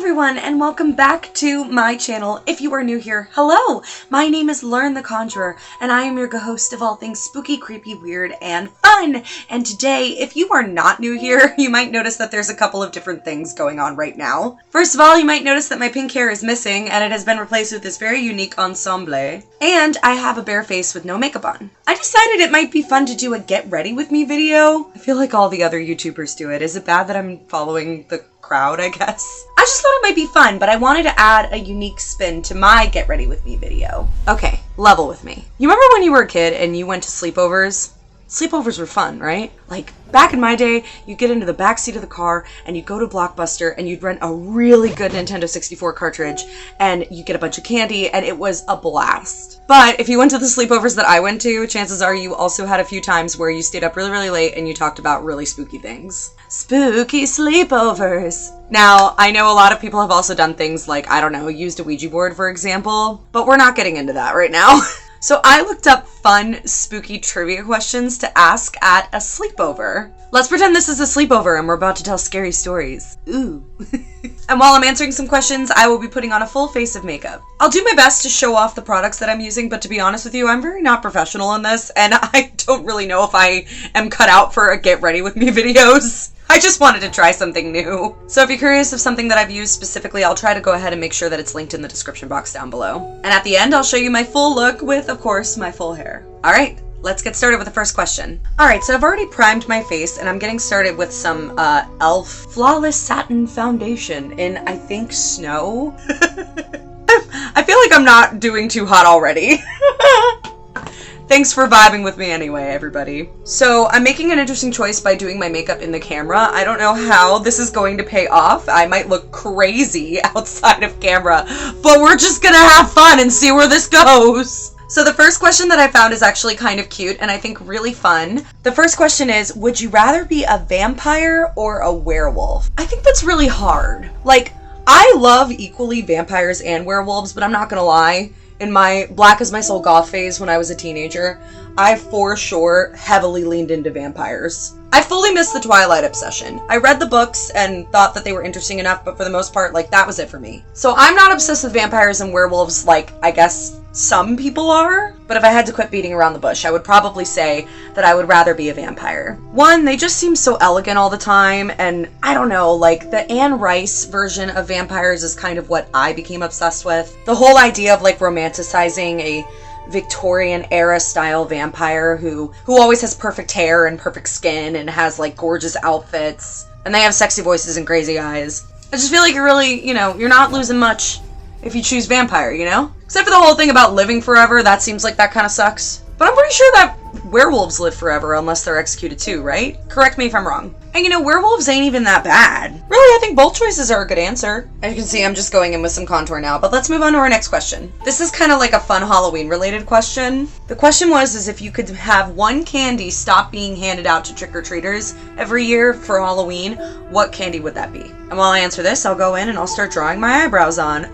everyone, and welcome back to my channel. If you are new here, hello! My name is Lern the Conjurer, and I am your host of all things spooky, creepy, weird, and fun. And today, if you are not new here, you might notice that there's a couple of different things going on right now. First of all, you might notice that my pink hair is missing, and it has been replaced with this very unique ensemble. And I have a bare face with no makeup on. I decided it might be fun to do a get ready with me video. I feel like all the other YouTubers do it. Is it bad that I'm following the crowd, I guess? I just thought it might be fun, but I wanted to add a unique spin to my get ready with me video. Okay, level with me. You remember when you were a kid and you went to sleepovers? Sleepovers were fun, right? Like, back in my day, you get into the backseat of the car and you go to Blockbuster and you'd rent a really good Nintendo 64 cartridge and you get a bunch of candy and it was a blast. But if you went to the sleepovers that I went to, chances are you also had a few times where you stayed up really, really late and you talked about really spooky things. Spooky sleepovers. Now, I know a lot of people have also done things like, I don't know, used a Ouija board, for example, but we're not getting into that right now. So I looked up fun, spooky trivia questions to ask at a sleepover. Let's pretend this is a sleepover and we're about to tell scary stories. Ooh. And while I'm answering some questions, I will be putting on a full face of makeup. I'll do my best to show off the products that I'm using, but to be honest with you, I'm very not professional in this, and I don't really know if I am cut out for a get ready with me videos. I just wanted to try something new. So if you're curious of something that I've used specifically, I'll try to go ahead and make sure that it's linked in the description box down below. And at the end, I'll show you my full look with, of course, my full hair. All right, let's get started with the first question. All right, so I've already primed my face and I'm getting started with some e.l.f. Flawless Satin Foundation in, I think, Snow. I feel like I'm not doing too hot already. Thanks for vibing with me anyway, everybody. So I'm making an interesting choice by doing my makeup in the camera. I don't know how this is going to pay off. I might look crazy outside of camera, but we're just gonna have fun and see where this goes. So the first question that I found is actually kind of cute and I think really fun. The first question is, would you rather be a vampire or a werewolf? I think that's really hard. Like, I love equally vampires and werewolves, but I'm not gonna lie. In my Black as My Soul goth phase when I was a teenager, I for sure heavily leaned into vampires. I fully missed the Twilight obsession. I read the books and thought that they were interesting enough, but for the most part, like, that was it for me. So I'm not obsessed with vampires and werewolves like, I guess, some people are, but if I had to quit beating around the bush, I would probably say that I would rather be a vampire. One, they just seem so elegant all the time, and I don't know, like, the Anne Rice version of vampires is kind of what I became obsessed with. The whole idea of, like, romanticizing a Victorian era style vampire who always has perfect hair and perfect skin and has, like, gorgeous outfits, and they have sexy voices and crazy eyes. I just feel like you're really, you know, you're not losing much if you choose vampire, you know? Except for the whole thing about living forever, that seems like that kind of sucks. But I'm pretty sure that werewolves live forever unless they're executed too, right? Correct me if I'm wrong. And you know, werewolves ain't even that bad. Really, I think both choices are a good answer. As you can see, I'm just going in with some contour now, but let's move on to our next question. This is kind of like a fun Halloween related question. The question was if you could have one candy stop being handed out to trick-or-treaters every year for Halloween, what candy would that be? And while I answer this, I'll go in and I'll start drawing my eyebrows on.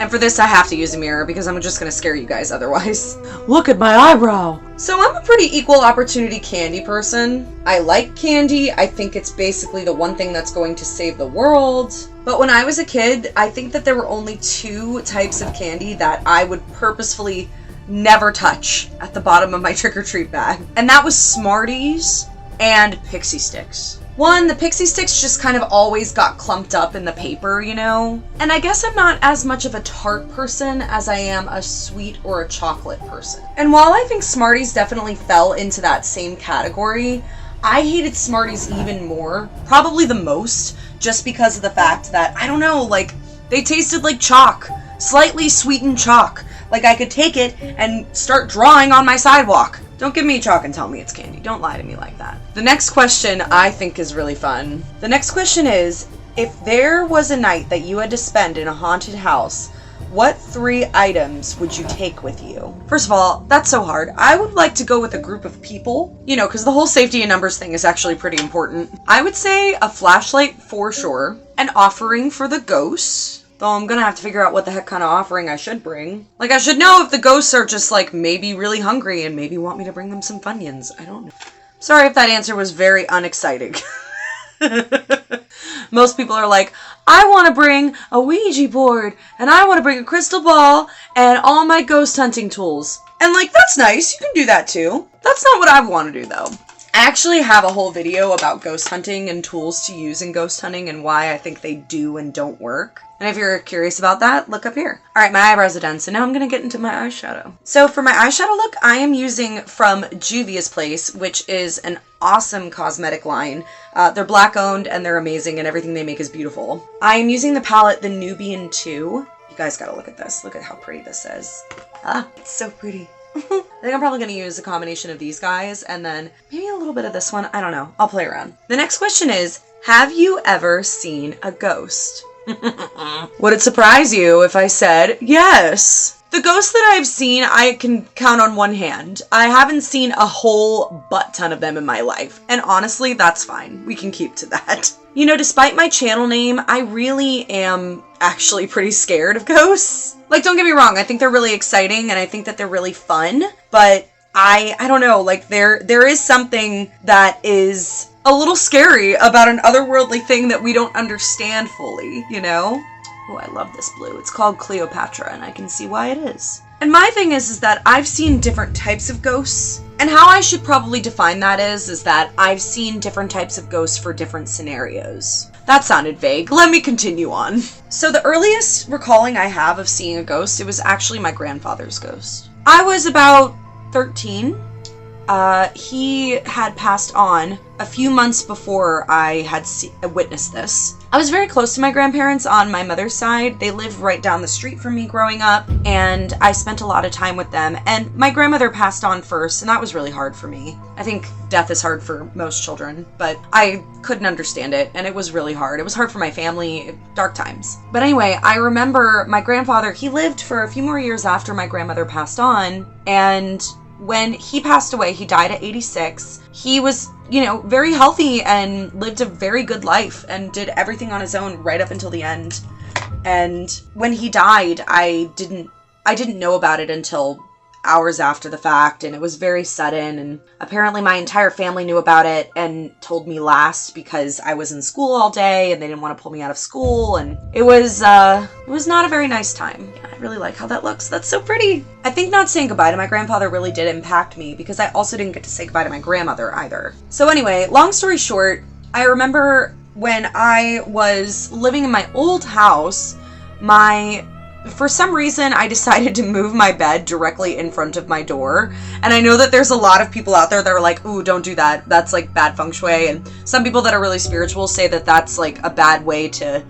And for this, I have to use a mirror because I'm just gonna scare you guys otherwise. Look at my eyebrow! So I'm a pretty equal opportunity candy person. I like candy. I think it's basically the one thing that's going to save the world. But when I was a kid, I think that there were only two types of candy that I would purposefully never touch at the bottom of my trick-or-treat bag. And that was Smarties and Pixie Sticks. One, the Pixie Sticks just kind of always got clumped up in the paper, you know? And I guess I'm not as much of a tart person as I am a sweet or a chocolate person. And while I think Smarties definitely fell into that same category, I hated Smarties even more, probably the most, just because of the fact that, I don't know, like, they tasted like chalk, slightly sweetened chalk. Like I could take it and start drawing on my sidewalk. Don't give me chalk and tell me it's candy. Don't lie to me like that. The next question I think is really fun. The next question is, if there was a night that you had to spend in a haunted house, what 3 items would you take with you? First of all, that's so hard. I would like to go with a group of people, you know, because the whole safety in numbers thing is actually pretty important. I would say a flashlight for sure, an offering for the ghosts. Though I'm gonna have to figure out what the heck kind of offering I should bring. Like, I should know if the ghosts are just, like, maybe really hungry and maybe want me to bring them some Funyuns. I don't know. Sorry if that answer was very unexciting. Most people are like, I want to bring a Ouija board, and I want to bring a crystal ball, and all my ghost hunting tools. And like, that's nice. You can do that too. That's not what I want to do though. I actually have a whole video about ghost hunting and tools to use in ghost hunting and why I think they do and don't work. And if you're curious about that, look up here. All right, my eyebrows are done, so now I'm going to get into my eyeshadow. So for my eyeshadow look, I am using from Juvia's Place, which is an awesome cosmetic line. They're black owned and they're amazing and everything they make is beautiful. I am using the palette The Nubian 2. You guys got to look at this. Look at how pretty this is. Ah, it's so pretty. I think I'm probably going to use a combination of these guys and then maybe a little bit of this one. I don't know. I'll play around. The next question is, have you ever seen a ghost? Would it surprise you if I said yes? The ghosts that I've seen, I can count on one hand. I haven't seen a whole butt ton of them in my life. And honestly, that's fine. We can keep to that. You know, despite my channel name, I really am actually pretty scared of ghosts. Like, don't get me wrong. I think they're really exciting and I think that they're really fun. But I don't know, like there is something that is a little scary about an otherworldly thing that we don't understand fully, you know? Oh, I love this blue. It's called Cleopatra, and I can see why it is. And my thing is that I've seen different types of ghosts, and how I should probably define that is that I've seen different types of ghosts for different scenarios. That sounded vague. Let me continue on. So the earliest recalling I have of seeing a ghost, it was actually my grandfather's ghost. I was about 13. He had passed on a few months before I had witnessed this. I was very close to my grandparents on my mother's side. They lived right down the street from me growing up, and I spent a lot of time with them. And my grandmother passed on first, and that was really hard for me. I think death is hard for most children, but I couldn't understand it, and it was really hard. It was hard for my family, dark times. But anyway, I remember my grandfather, he lived for a few more years after my grandmother passed on, and when he passed away, he died at 86. He was, you know, very healthy and lived a very good life and did everything on his own right up until the end. And when he died, I didn't know about it until hours after the fact, and it was very sudden, and apparently my entire family knew about it and told me last because I was in school all day and they didn't want to pull me out of school, and it was not a very nice time. I really like how that looks. That's so pretty. I think not saying goodbye to my grandfather really did impact me because I also didn't get to say goodbye to my grandmother either. So anyway, long story short, I remember when I was living in my old house, for some reason, I decided to move my bed directly in front of my door. And I know that there's a lot of people out there that are like, ooh, don't do that. That's like bad feng shui. And some people that are really spiritual say that that's like a bad way to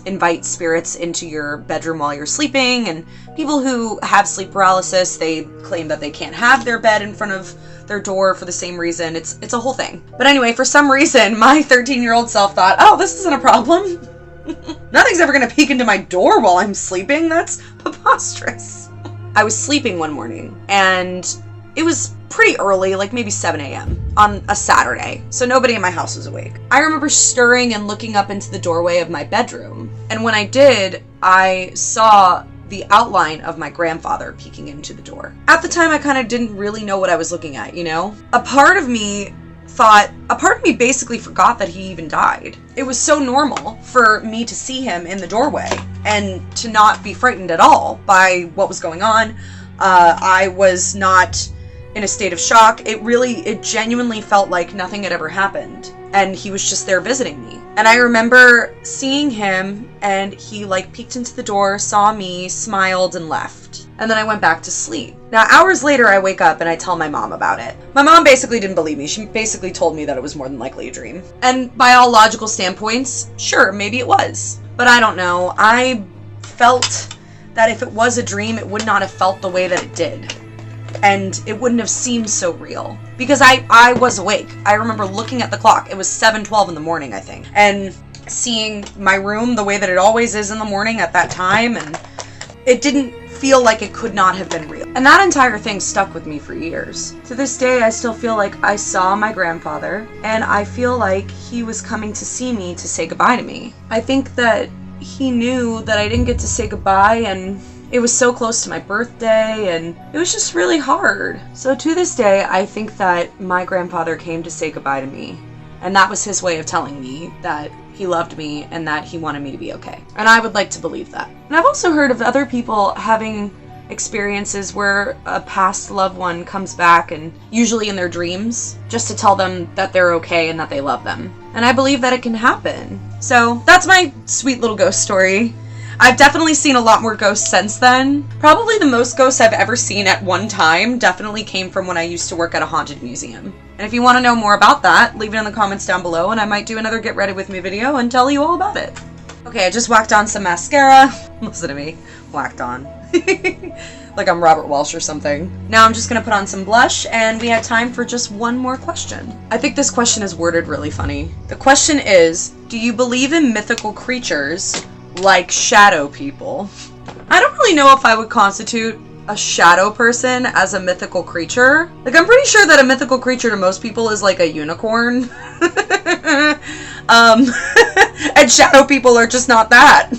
invite spirits into your bedroom while you're sleeping. And people who have sleep paralysis, they claim that they can't have their bed in front of their door for the same reason. It's a whole thing. But anyway, for some reason, my 13-year-old self thought, oh, this isn't a problem. Nothing's ever going to peek into my door while I'm sleeping. That's preposterous. I was sleeping one morning, and it was pretty early, like maybe 7 a.m. on a Saturday, so nobody in my house was awake. I remember stirring and looking up into the doorway of my bedroom, and when I did, I saw the outline of my grandfather peeking into the door. At the time, I kind of didn't really know what I was looking at, you know? A part of me basically forgot that he even died. It was so normal for me to see him in the doorway and to not be frightened at all by what was going on. I was not in a state of shock. It genuinely felt like nothing had ever happened. And he was just there visiting me. And I remember seeing him, and he like peeked into the door, saw me, smiled, and left. And then I went back to sleep. Now, hours later, I wake up and I tell my mom about it. My mom basically didn't believe me. She basically told me that it was more than likely a dream. And by all logical standpoints, sure, maybe it was. But I don't know. I felt that if it was a dream, it would not have felt the way that it did. And it wouldn't have seemed so real. Because I was awake. I remember looking at the clock. It was 7:12 in the morning, I think. And seeing my room the way that it always is in the morning at that time. And it didn't feel like it could not have been real. And that entire thing stuck with me for years. To this day, I still feel like I saw my grandfather. And I feel like he was coming to see me to say goodbye to me. I think that he knew that I didn't get to say goodbye, and it was so close to my birthday, and it was just really hard. So to this day, I think that my grandfather came to say goodbye to me. And that was his way of telling me that he loved me and that he wanted me to be okay. And I would like to believe that. And I've also heard of other people having experiences where a past loved one comes back, and usually in their dreams, just to tell them that they're okay and that they love them. And I believe that it can happen. So that's my sweet little ghost story. I've definitely seen a lot more ghosts since then. Probably the most ghosts I've ever seen at one time definitely came from when I used to work at a haunted museum. And if you want to know more about that, leave it in the comments down below and I might do another get ready with me video and tell you all about it. Okay, I just whacked on some mascara. Listen to me. Whacked on. Like I'm Robert Welsh or something. Now I'm just gonna put on some blush, and we have time for just one more question. I think this question is worded really funny. The question is, do you believe in mythical creatures like shadow people? I don't really know if I would constitute a shadow person as a mythical creature. Like, I'm pretty sure that a mythical creature to most people is like a unicorn. And shadow people are just not that.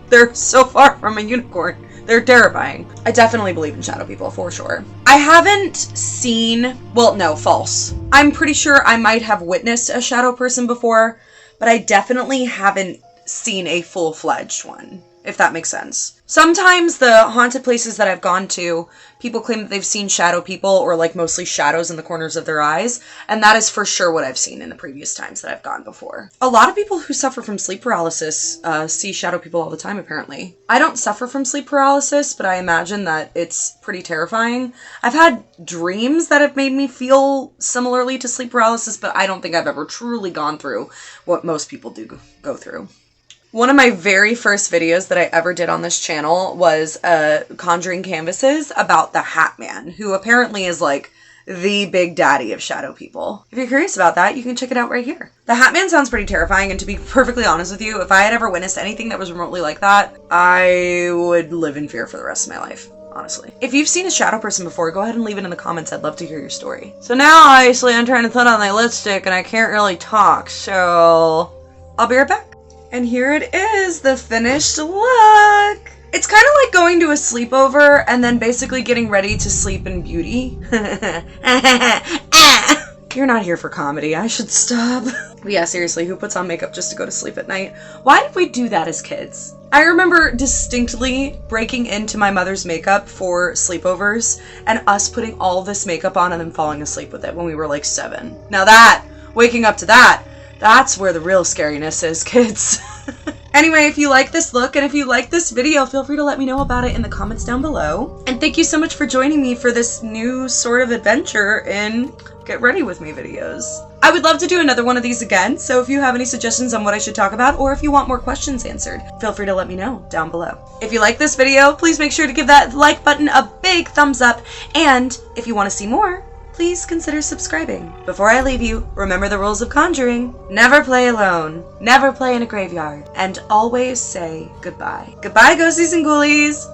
They're so far from a unicorn. They're terrifying. I definitely believe in shadow people, for sure. I haven't seen, well, no, false. I'm pretty sure I might have witnessed a shadow person before, but I definitely haven't seen a full-fledged one, if that makes sense. Sometimes the haunted places that I've gone to, people claim that they've seen shadow people, or like mostly shadows in the corners of their eyes, and that is for sure what I've seen in the previous times that I've gone before. A lot of people who suffer from sleep paralysis see shadow people all the time, apparently. I don't suffer from sleep paralysis, but I imagine that it's pretty terrifying. I've had dreams that have made me feel similarly to sleep paralysis, but I don't think I've ever truly gone through what most people do go through. One of my very first videos that I ever did on this channel was conjuring canvases about the Hat Man, who apparently is like the big daddy of shadow people. If you're curious about that, you can check it out right here. The Hat Man sounds pretty terrifying, and to be perfectly honest with you, if I had ever witnessed anything that was remotely like that, I would live in fear for the rest of my life, honestly. If you've seen a shadow person before, go ahead and leave it in the comments. I'd love to hear your story. So now, obviously, I'm trying to put on my lipstick, and I can't really talk, so I'll be right back. And here it is, the finished look. It's kind of like going to a sleepover and then basically getting ready to sleep in beauty. You're not here for comedy. I should stop. But yeah, seriously, who puts on makeup just to go to sleep at night? Why did we do that as kids? I remember distinctly breaking into my mother's makeup for sleepovers and us putting all this makeup on and then falling asleep with it when we were like 7. Now that, waking up to that, that's where the real scariness is, kids. Anyway, if you like this look and if you like this video, feel free to let me know about it in the comments down below. And thank you so much for joining me for this new sort of adventure in Get Ready With Me videos. I would love to do another one of these again, so if you have any suggestions on what I should talk about, or if you want more questions answered, feel free to let me know down below. If you like this video, please make sure to give that like button a big thumbs up, and if you want to see more, please consider subscribing. Before I leave you, remember the rules of conjuring. Never play alone, never play in a graveyard, and always say goodbye. Goodbye, ghosties and ghoulies!